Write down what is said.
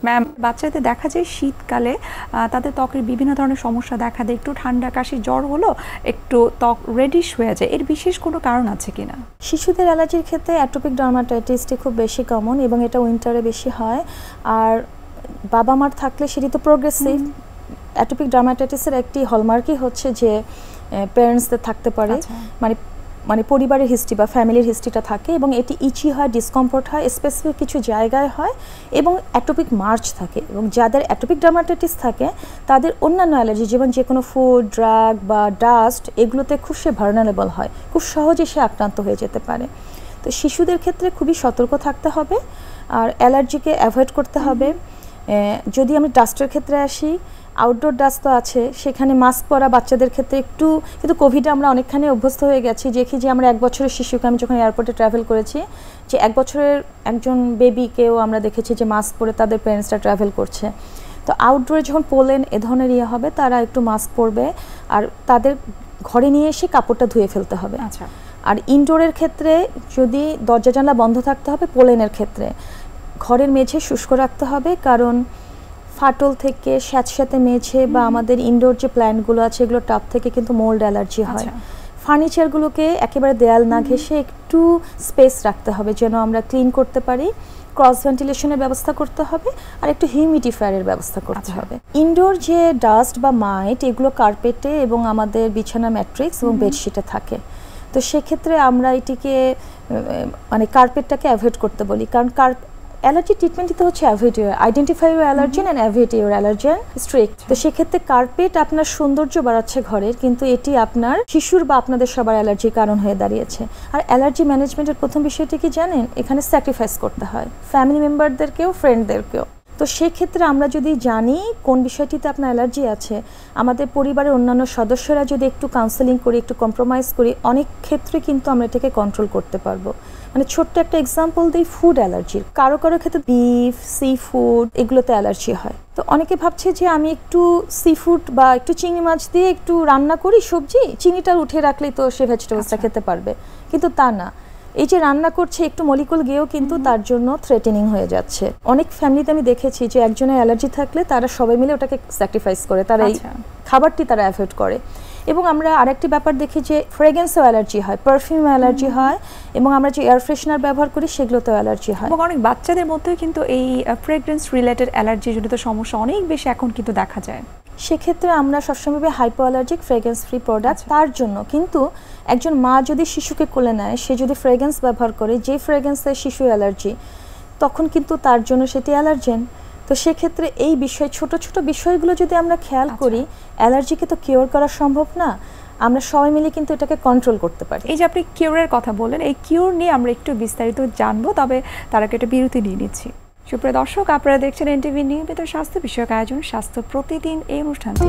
Ma'am, বাচ্চাদের দেখা যায় শীতকালে তাদের ত্বকের বিভিন্ন ধরনের সমস্যা দেখা দেয়, একটু ঠান্ডা কাশি জ্বর হলো একটু ত্বক রেডিশ হয়ে যায়, এর বিশেষ কোনো কারণ আছে কিনা? শিশুদের অ্যালার্জির ক্ষেত্রে অ্যাটোপিক ডার্মাটাইটিসটি খুব বেশি কমন এবং এটা উইন্টারে বেশি হয়। আর বাবা মার থাকলে সেটি তো progressive। অ্যাটোপিক ডার্মাটাইটিসের একটি হলমার্কই হচ্ছে যে প্যারেন্টসদের থাকতে পারে, মানে পরিবারের হিস্ট্রি বা ফ্যামিলির হিস্ট্রিটা থাকে এবং এটি ইচি হয়, ডিসকমফোর্ট হয়, স্পেসিফিক কিছু জায়গায় হয় এবং অ্যাটোপিক মার্চ থাকে। এবং যাদের অ্যাটোপিক ডার্মাটাইটিস থাকে তাদের অন্যান্য অ্যালার্জি যেমন যে কোনো ফুড, ড্রাগ বা ডাস্ট এগুলোতে খুব সে ভার্নারেবল হয়, খুব সহজে সে আক্রান্ত হয়ে যেতে পারে। তো শিশুদের ক্ষেত্রে খুবই সতর্ক থাকতে হবে আর অ্যালার্জিকে অ্যাভয়েড করতে হবে। যদি আমি ডাস্টের ক্ষেত্রে আসি, আউটডোর ডাস্ট তো আছে, সেখানে মাস্ক পরা বাচ্চাদের ক্ষেত্রে একটু, কিন্তু কোভিডে আমরা অনেকখানি অভ্যস্ত হয়ে গেছি। দেখি যে আমরা 1 বছরের শিশুকে, আমি যখন এয়ারপোর্টে ট্রাভেল করেছি, যে 1 বছরের একজন বেবিকেও আমরা দেখেছি যে মাস্ক পরে তাদের প্যারেন্টসরা ট্রাভেল করছে। তো আউটডোরে যখন পোলেন এ ধরনের হবে তারা একটু মাস্ক পরবে আর তাদের ঘরে নিয়ে এসে কাপড়টা ধুয়ে ফেলতে হবে। আচ্ছা। আর ইনডোরের ক্ষেত্রে যদি দরজা জানলা বন্ধ থাকতে হবে, পোলেনের ক্ষেত্রে ঘরের মেঝে শুষ্ক রাখতে হবে, কারণ ফাটল থেকে স্যাঁতস্যাঁতে মেঝে বা আমাদের ইনডোর যে প্ল্যান্টগুলো আছে এগুলো টাপ থেকে কিন্তু মোল্ড অ্যালার্জি হয়। ফার্নিচারগুলোকে একেবারে দেয়াল না ঘেঁষে একটু স্পেস রাখতে হবে যেন আমরা ক্লিন করতে পারি। ক্রস ভেন্টিলেশনের ব্যবস্থা করতে হবে আর একটু হিউমিডিফায়ারের ব্যবস্থা করতে হবে। ইনডোর যে ডাস্ট বা মাইট এগুলো কার্পেটে এবং আমাদের বিছানা ম্যাট্রিক্স এবং বেডশিটে থাকে। তো সেক্ষেত্রে আমরা এটিকে মানে কার্পেটটাকে অ্যাভয়েড করতে বলি, কারণ অ্যালার্জি ট্রিটমেন্টই তো হচ্ছে avoid your identify your allergen and avoid your allergen strict. তো সেক্ষেত্রে কার্পেট আপনার সৌন্দর্য বাড়াচ্ছে ঘরের, কিন্তু এটি আপনার শিশুর বা আপনাদের সবার অ্যালার্জির কারণ হয়ে দাঁড়িয়েছে। আর অ্যালার্জি ম্যানেজমেন্টের প্রথম বিষয়টি কি জানেন? এখানে স্যাক্রিফাইস করতে হয় ফ্যামিলি মেম্বারদেরকেও, ফ্রেন্ডদেরকেও। তো সেক্ষেত্রে আমরা যদি জানি কোন বিষয়টিতে আপনার অ্যালার্জি আছে, আমাদের পরিবারের অন্যান্য সদস্যরা যদি একটু কাউন্সেলিং করি, একটু কম্প্রোমাইজ করি, অনেক ক্ষেত্রে কিন্তু আমরা এটাকে কন্ট্রোল করতে পারবো। মানে ছোট্ট একটা এক্সাম্পল দিই, ফুড অ্যালার্জির। কারো কারো ক্ষেত্রে বিফ, সি ফুড এগুলোতে অ্যালার্জি হয়। তো অনেকে ভাবছে যে আমি একটু সি ফুড বা একটু চিংড়ি মাছ দিয়ে একটু রান্না করি সবজি, চিংড়িটা উঠে রাখলেই তো সে ভেজিটেবলসটা খেতে পারবে, কিন্তু তা না। এই যে রান্না করছে একটু মলিকুল গিয়েও কিন্তু তার জন্য থ্রেটেনিং হয়ে যাচ্ছে। অনেক ফ্যামিলিতে আমি দেখেছি যে একজনের অ্যালার্জি থাকলে তারা সবাই মিলে ওটাকে স্যাক্রিফাইস করে, তারা এই খাবারটি তারা অ্যাভয়েড করে। এবং আমরা আরেকটি ব্যাপার দেখি যে ফ্রেগ্রেন্সও অ্যালার্জি হয়, পারফিউম অ্যালার্জি হয় এবং আমরা যে এয়ার ফ্রেশনার ব্যবহার করি সেগুলোতেও অ্যালার্জি হয়। এবং অনেক বাচ্চাদের মধ্যেও কিন্তু এই ফ্রেগ্রেন্স রিলেটেড অ্যালার্জি জনিত সমস্যা অনেক বেশি এখন কিন্তু দেখা যায়। সেক্ষেত্রে আমরা সবসময় hypo allergic fragrance free product তার জন্য। কিন্তু একজন মা যদি শিশুকে কোলে নেয়, সে যদি ফ্রেগ্রেন্স ব্যবহার করে যে ফ্রেগ্রেন্সের শিশু অ্যালার্জি, তখন কিন্তু তার জন্য সেটি অ্যালার্জেন। তো সেক্ষেত্রে এই বিষয়, ছোট ছোট বিষয়গুলো যদি আমরা খেয়াল করি, অ্যালার্জিকে তো কিওর করা সম্ভব না, আমরা সবাই মিলে কিন্তু এটাকে কন্ট্রোল করতে পারি। এই যে আপনি কিওরের কথা বললেন, এই কিওর নিয়ে আমরা একটু বিস্তারিত জানবো, তবে তার আগে একটা বিরতি নিয়ে নিচ্ছি। সুপ্রিয় দর্শক, আপনারা দেখছেন এনটিভি নিয়মিত স্বাস্থ্য বিষয়ক আয়োজন স্বাস্থ্য প্রতিদিন, এই অনুষ্ঠানটি।